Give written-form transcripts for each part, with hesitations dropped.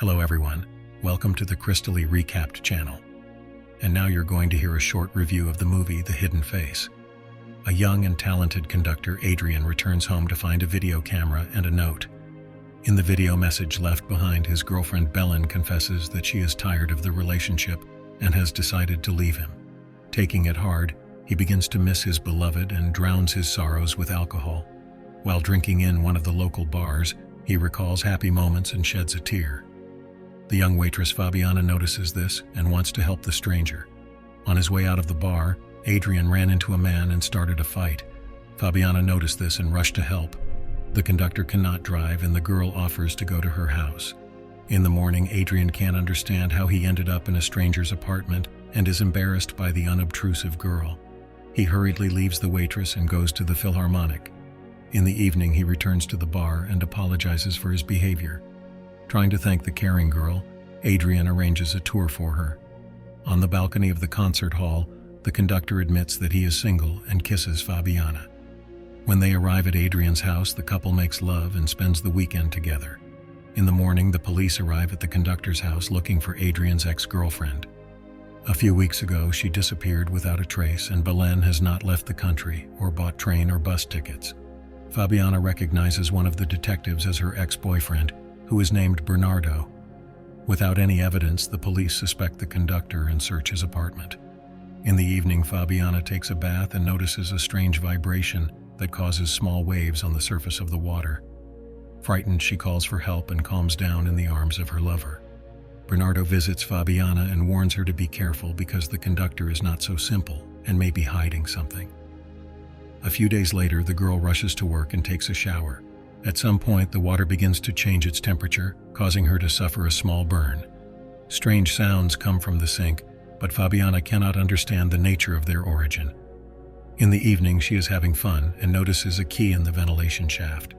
Hello everyone, welcome to the Crystaly Recapped channel. And now you're going to hear a short review of the movie The Hidden Face. A young and talented conductor, Adrian, returns home to find a video camera and a note. In the video message left behind, his girlfriend Belen confesses that she is tired of the relationship and has decided to leave him. Taking it hard, he begins to miss his beloved and drowns his sorrows with alcohol. While drinking in one of the local bars, he recalls happy moments and sheds a tear. The young waitress Fabiana notices this and wants to help the stranger. On his way out of the bar, Adrian ran into a man and started a fight. Fabiana noticed this and rushed to help. The conductor cannot drive and the girl offers to go to her house. In the morning, Adrian can't understand how he ended up in a stranger's apartment and is embarrassed by the unobtrusive girl. He hurriedly leaves the waitress and goes to the Philharmonic. In the evening, he returns to the bar and apologizes for his behavior. Trying to thank the caring girl, Adrian arranges a tour for her. On the balcony of the concert hall, the conductor admits that he is single and kisses Fabiana. When they arrive at Adrian's house, the couple makes love and spends the weekend together. In the morning, the police arrive at the conductor's house looking for Adrian's ex-girlfriend. A few weeks ago, she disappeared without a trace, and Belen has not left the country or bought train or bus tickets. Fabiana recognizes one of the detectives as her ex-boyfriend, who is named Bernardo. Without any evidence, the police suspect the conductor and search his apartment. In the evening, Fabiana takes a bath and notices a strange vibration that causes small waves on the surface of the water. Frightened, she calls for help and calms down in the arms of her lover. Bernardo visits Fabiana and warns her to be careful because the conductor is not so simple and may be hiding something. A few days later, the girl rushes to work and takes a shower. At some point, the water begins to change its temperature, causing her to suffer a small burn. Strange sounds come from the sink, but Fabiana cannot understand the nature of their origin. In the evening, she is having fun and notices a key in the ventilation shaft.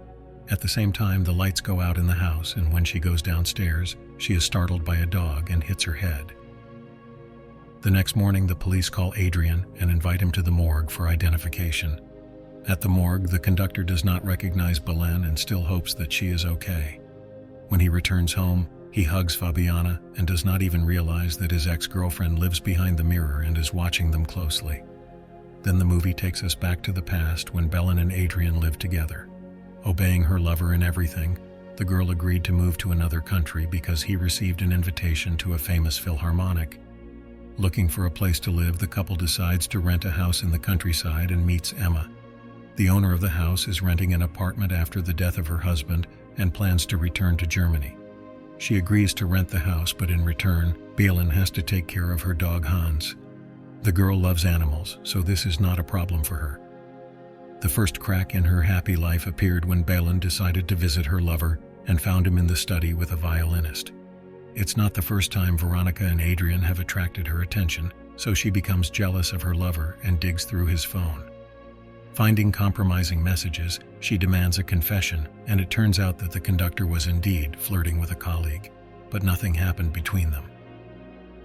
At the same time, the lights go out in the house, and when she goes downstairs, she is startled by a dog and hits her head. The next morning, the police call Adrian and invite him to the morgue for identification. At the morgue, the conductor does not recognize Belen and still hopes that she is okay. When he returns home, he hugs Fabiana and does not even realize that his ex-girlfriend lives behind the mirror and is watching them closely. Then the movie takes us back to the past when Belen and Adrian lived together. Obeying her lover in everything, the girl agreed to move to another country because he received an invitation to a famous Philharmonic. Looking for a place to live, the couple decides to rent a house in the countryside and meets Emma. The owner of the house is renting an apartment after the death of her husband and plans to return to Germany. She agrees to rent the house, but in return, Belen has to take care of her dog Hans. The girl loves animals, so this is not a problem for her. The first crack in her happy life appeared when Belen decided to visit her lover and found him in the study with a violinist. It's not the first time Veronica and Adrian have attracted her attention, so she becomes jealous of her lover and digs through his phone. Finding compromising messages, she demands a confession, and it turns out that the conductor was indeed flirting with a colleague, but nothing happened between them.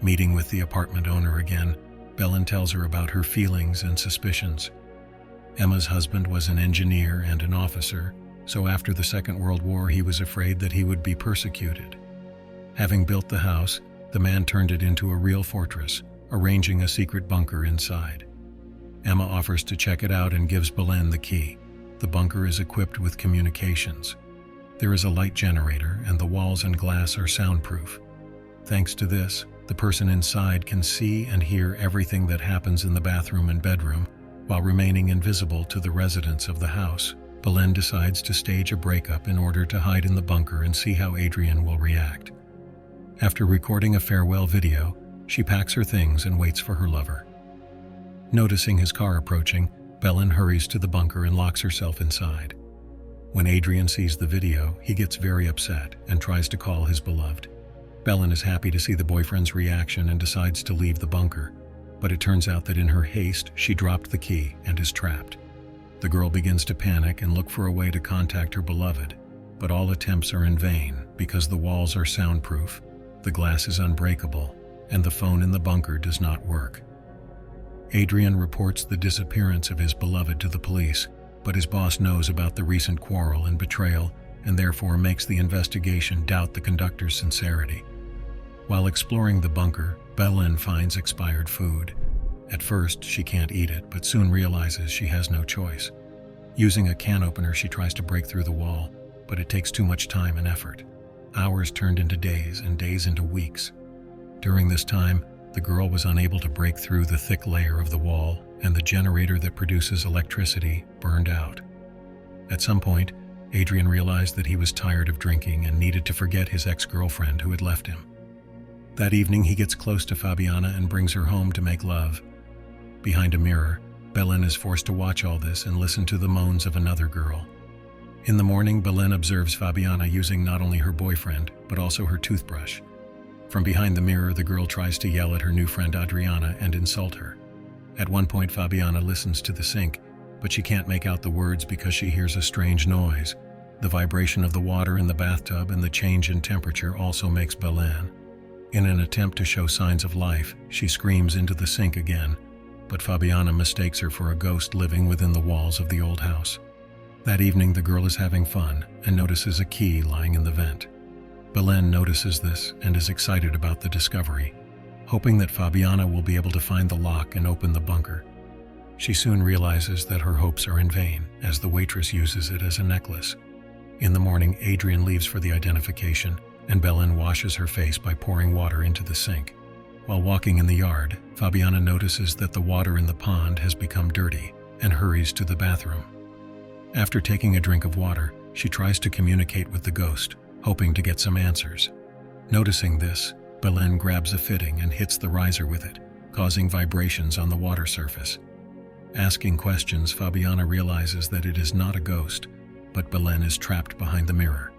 Meeting with the apartment owner again, Belen tells her about her feelings and suspicions. Emma's husband was an engineer and an officer, so after the Second World War he was afraid that he would be persecuted. Having built the house, the man turned it into a real fortress, arranging a secret bunker inside. Emma offers to check it out and gives Belen the key. The bunker is equipped with communications. There is a light generator and the walls and glass are soundproof. Thanks to this, the person inside can see and hear everything that happens in the bathroom and bedroom while remaining invisible to the residents of the house. Belen decides to stage a breakup in order to hide in the bunker and see how Adrian will react. After recording a farewell video, she packs her things and waits for her lover. Noticing his car approaching, Belen hurries to the bunker and locks herself inside. When Adrian sees the video, he gets very upset and tries to call his beloved. Belen is happy to see the boyfriend's reaction and decides to leave the bunker, but it turns out that in her haste, she dropped the key and is trapped. The girl begins to panic and look for a way to contact her beloved, but all attempts are in vain because the walls are soundproof, the glass is unbreakable, and the phone in the bunker does not work. Adrian reports the disappearance of his beloved to the police, but his boss knows about the recent quarrel and betrayal and therefore makes the investigation doubt the conductor's sincerity. While exploring the bunker, Belen finds expired food. At first, she can't eat it, but soon realizes she has no choice. Using a can opener, she tries to break through the wall, but it takes too much time and effort. Hours turned into days, and days into weeks. During this time, the girl was unable to break through the thick layer of the wall, and the generator that produces electricity burned out. At some point, Adrian realized that he was tired of drinking and needed to forget his ex-girlfriend who had left him. That evening, he gets close to Fabiana and brings her home to make love. Behind a mirror, Belen is forced to watch all this and listen to the moans of another girl. In the morning, Belen observes Fabiana using not only her boyfriend, but also her toothbrush. From behind the mirror, the girl tries to yell at her new friend Adriana and insult her. At one point, Fabiana listens to the sink, but she can't make out the words because she hears a strange noise. The vibration of the water in the bathtub and the change in temperature also makes Belen. In an attempt to show signs of life, she screams into the sink again, but Fabiana mistakes her for a ghost living within the walls of the old house. That evening, the girl is having fun and notices a key lying in the vent. Belen notices this and is excited about the discovery, hoping that Fabiana will be able to find the lock and open the bunker. She soon realizes that her hopes are in vain, as the waitress uses it as a necklace. In the morning, Adrian leaves for the identification, and Belen washes her face by pouring water into the sink. While walking in the yard, Fabiana notices that the water in the pond has become dirty and hurries to the bathroom. After taking a drink of water, she tries to communicate with the ghost, hoping to get some answers. Noticing this, Belen grabs a fitting and hits the riser with it, causing vibrations on the water surface. Asking questions, Fabiana realizes that it is not a ghost, but Belen is trapped behind the mirror.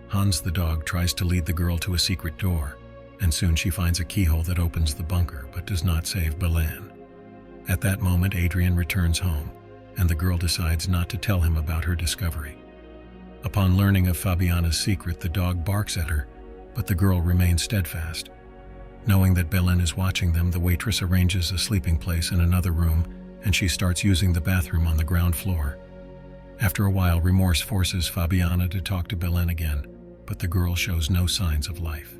Hans the dog tries to lead the girl to a secret door, and soon she finds a keyhole that opens the bunker but does not save Belen. At that moment, Adrian returns home, and the girl decides not to tell him about her discovery. Upon learning of Fabiana's secret, the dog barks at her, but the girl remains steadfast. Knowing that Belen is watching them, the waitress arranges a sleeping place in another room, and she starts using the bathroom on the ground floor. After a while, remorse forces Fabiana to talk to Belen again, but the girl shows no signs of life.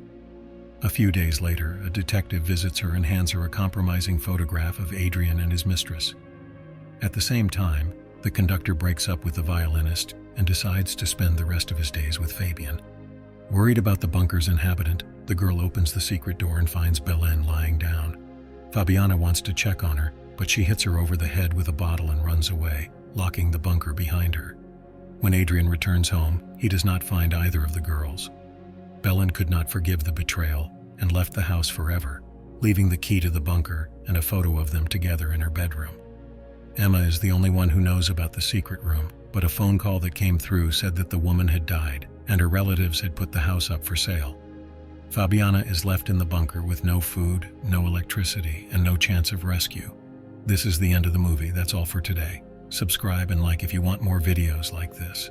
A few days later, a detective visits her and hands her a compromising photograph of Adrian and his mistress. At the same time, the conductor breaks up with the violinist and decides to spend the rest of his days with Fabian. Worried about the bunker's inhabitant, the girl opens the secret door and finds Belen lying down. Fabiana wants to check on her, but she hits her over the head with a bottle and runs away, locking the bunker behind her. When Adrian returns home, he does not find either of the girls. Belen could not forgive the betrayal and left the house forever, leaving the key to the bunker and a photo of them together in her bedroom. Emma is the only one who knows about the secret room, but a phone call that came through said that the woman had died and her relatives had put the house up for sale. Fabiana is left in the bunker with no food, no electricity, and no chance of rescue. This is the end of the movie. That's all for today. Subscribe and like if you want more videos like this.